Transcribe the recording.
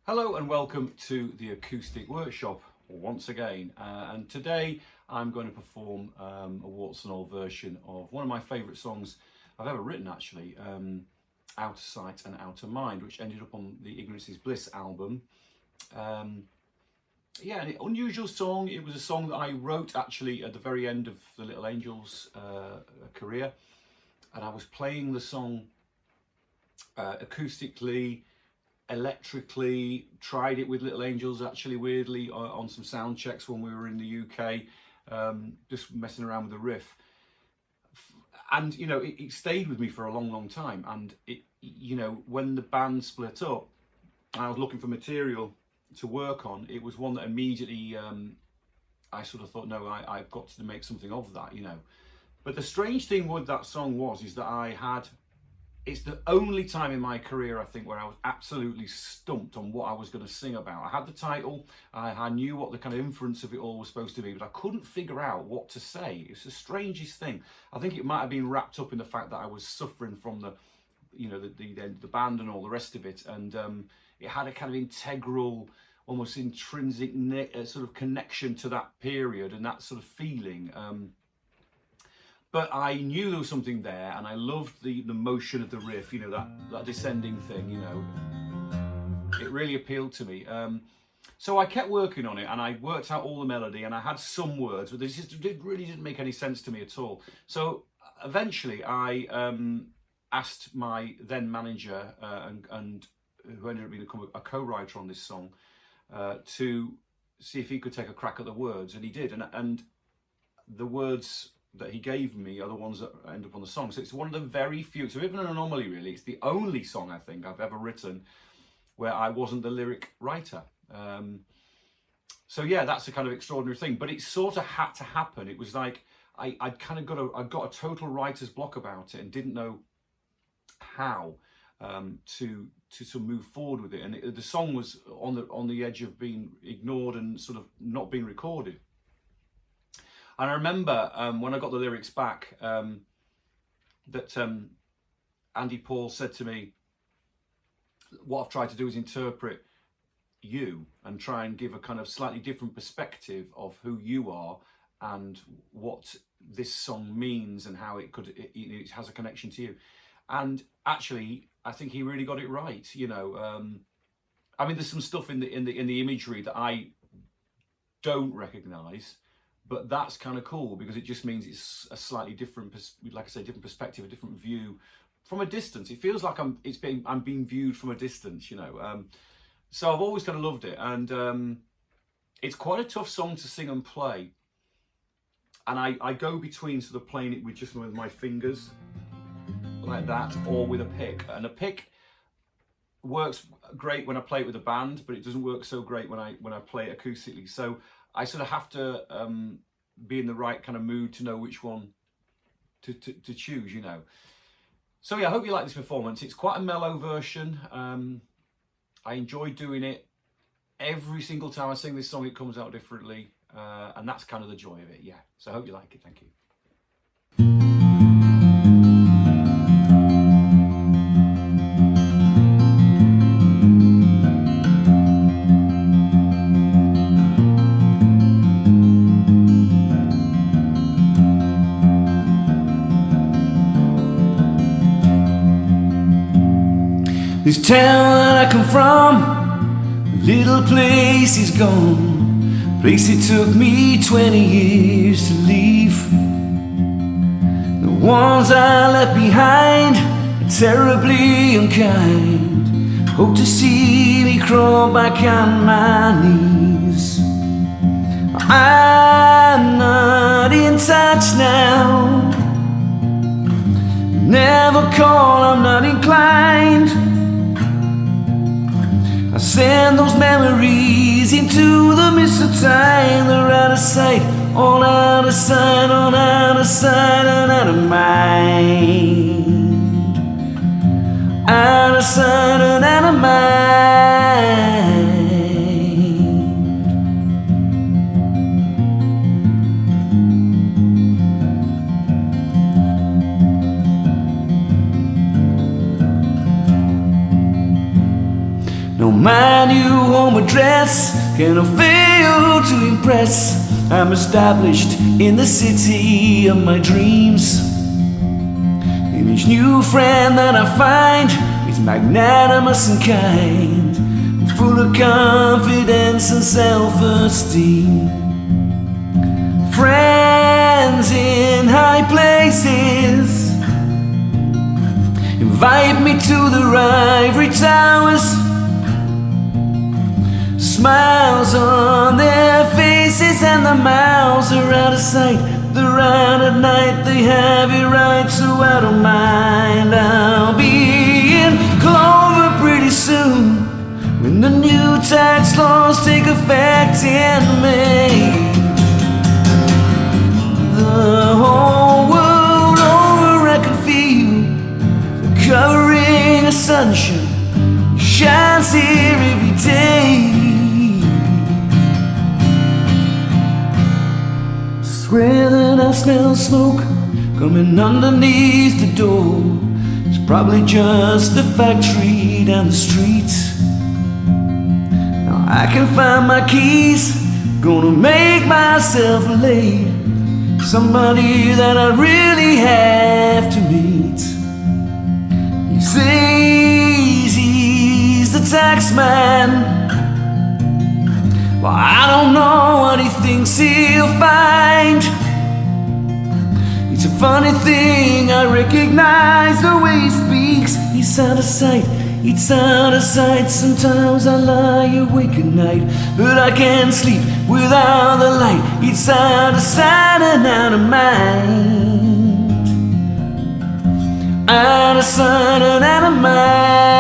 Hello and welcome to the Acoustic Workshop once again, and today I'm going to perform a warts and all version of one of my favourite songs I've ever written actually, Out of Sight and Out of Mind, which ended up on the Ignorance is Bliss album. Yeah, an unusual song. It was a song that I wrote actually at the very end of the Little Angels career, and I was playing the song acoustically, electrically, tried it with Little Angels actually weirdly on some sound checks when we were in the UK, just messing around with the riff, and you know it stayed with me for a long time. And it, you know, when the band split up and I was looking for material to work on, it was one that immediately I sort of thought, no, I've got to make something of that, you know. But the strange thing with that song is that it's the only time in my career, I think, where I was absolutely stumped on what I was going to sing about. I had the title, I knew what the kind of inference of it all was supposed to be, but I couldn't figure out what to say. It's the strangest thing. I think it might have been wrapped up in the fact that I was suffering from the, you know, the band and all the rest of it, and it had a kind of integral, almost intrinsic sort of connection to that period and that sort of feeling. But I knew there was something there, and I loved the motion of the riff, you know, that descending thing, you know. It really appealed to me. So I kept working on it, and I worked out all the melody, and I had some words, but it really didn't make any sense to me at all. So eventually I asked my then manager, and who ended up being a co-writer on this song, to see if he could take a crack at the words, and he did. And the words that he gave me are the ones that end up on the song. So it's one of the very few, it's a bit of an anomaly really. It's the only song I think I've ever written where I wasn't the lyric writer. So yeah, that's a kind of extraordinary thing, but it sort of had to happen. It was like I got a total writer's block about it and didn't know how to sort of move forward with it. And the song was on the edge of being ignored and sort of not being recorded. And I remember when I got the lyrics back, that Andy Paul said to me, what I've tried to do is interpret you and try and give a kind of slightly different perspective of who you are and what this song means and how it has a connection to you. And actually, I think he really got it right. You know, I mean, there's some stuff in the imagery that I don't recognise. But that's kind of cool because it just means it's a slightly different, like I say, different perspective, a different view from a distance. It feels like I'm being viewed from a distance, you know. So I've always kind of loved it, and it's quite a tough song to sing and play. And I go between sort of playing it with my fingers like that, or with a pick. And a pick works great when I play it with a band, but it doesn't work so great when I play it acoustically. So I sort of have to be in the right kind of mood to know which one to choose, you know. So yeah, I hope you like this performance. It's quite a mellow version. I enjoy doing it. Every single time I sing this song, it comes out differently. And that's kind of the joy of it, yeah. So I hope you like it. Thank you. This town that I come from, the little place is gone, a place it took me 20 years to leave. The ones I left behind are terribly unkind, hope to see me crawl back on my knees. I'm not in touch now, never call, I'm not inclined. I send those memories into the mist of time. They're out of sight, all out of sight, all out of sight and out of mind. Out of sight and out of mind. No, my new home address cannot fail to impress. I'm established in the city of my dreams, and each new friend that I find is magnanimous and kind, full of confidence and self-esteem. Friends in high places invite me to their ivory towers, smiles on their faces, and the mouths are out of sight. They're out at night, they have it right, so I don't mind. I'll be in Clover pretty soon, when the new tax laws take effect in May. The whole world over I can feel the covering of sunshine shines here every day. Swear that I smell smoke coming underneath the door. It's probably just the factory down the street. Now I can find my keys, gonna make myself late. Somebody that I really have to meet. He says he's the tax man. Well, I don't know what he thinks he'll find. It's a funny thing, I recognize the way he speaks. He's out of sight, it's out of sight. Sometimes I lie awake at night, but I can't sleep without the light. It's out of sight and out of mind. Out of sight and out of mind.